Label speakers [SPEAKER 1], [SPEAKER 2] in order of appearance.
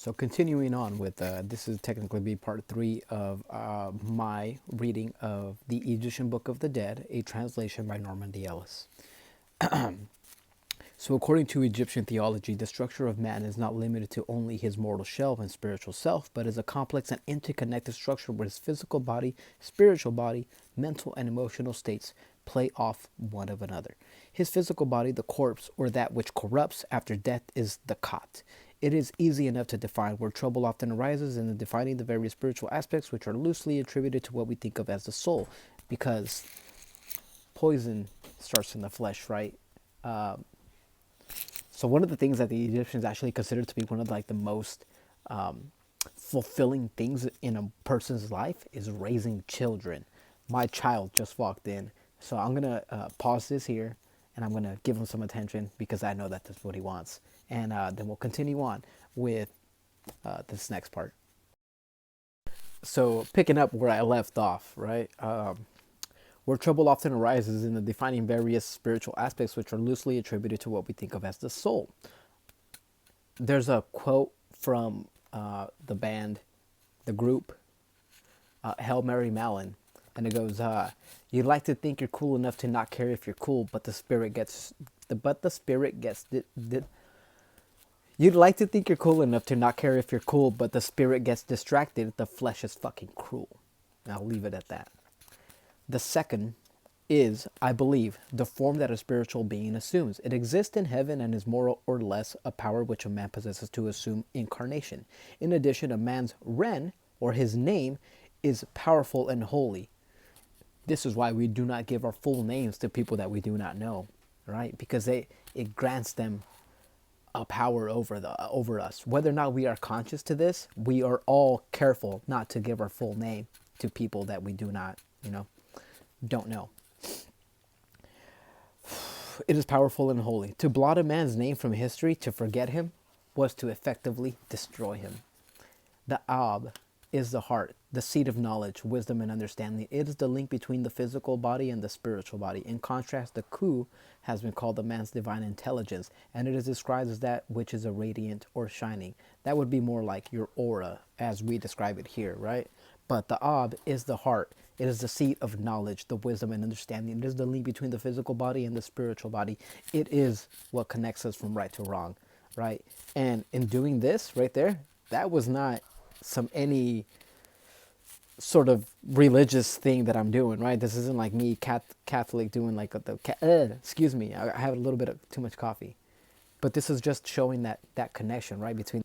[SPEAKER 1] So continuing on with this is technically be part 3 of my reading of the Egyptian Book of the Dead, a translation by Norman D. Ellis. So according to Egyptian theology, the structure of man is not limited to only his mortal shell and spiritual self, but is a complex and interconnected structure where his physical body, spiritual body, mental and emotional states play off one of another. His physical body, the corpse, or that which corrupts after death, is the Khat. It is easy enough to define, where trouble often arises in defining the various spiritual aspects which are loosely attributed to what we think of as the soul, because poison starts in the flesh, right? So one of the things that the Egyptians actually considered to be one of like the most fulfilling things in a person's life is raising children. My child just walked in, so I'm gonna pause this here, and I'm gonna give him some attention because I know that that's what he wants, and then we'll continue on with this next part. So picking up where I left off, right? Where trouble often arises in the defining various spiritual aspects which are loosely attributed to what we think of as the soul. There's a quote from the band, the group, Hail Mary Mallon, and it goes, "You'd like to think you're cool enough to not care if you're cool, but the spirit gets, You'd like to think you're cool enough to not care if you're cool, but the spirit gets distracted. The flesh is fucking cruel." And I'll leave it at that. The second is, I believe, the form that a spiritual being assumes. It exists in heaven and is more or less a power which a man possesses to assume incarnation. In addition, a man's Ren, or his name, is powerful and holy. This is why we do not give our full names to people that we do not know, right? Because it grants them a power over us. Whether or not we are conscious to this, we are all careful not to give our full name to people that we do not, don't know. It is powerful and holy. To blot a man's name from history, to forget him, was to effectively destroy him. The Ab is the heart, the seat of knowledge, wisdom, and understanding. It is the link between the physical body and the spiritual body. In contrast, the Ku has been called the man's divine intelligence, and it is described as that which is a radiant or shining. That would be more like your aura, as we describe it here, right? But the Ab is the heart. It is the seat of knowledge, the wisdom, and understanding. It is the link between the physical body and the spiritual body. It is what connects us from right to wrong, right? And in doing this right there, that was not any sort of religious thing that I'm doing, right? This isn't like me Catholic doing like excuse me, I have a little bit of too much coffee. But this is just showing that connection, right, between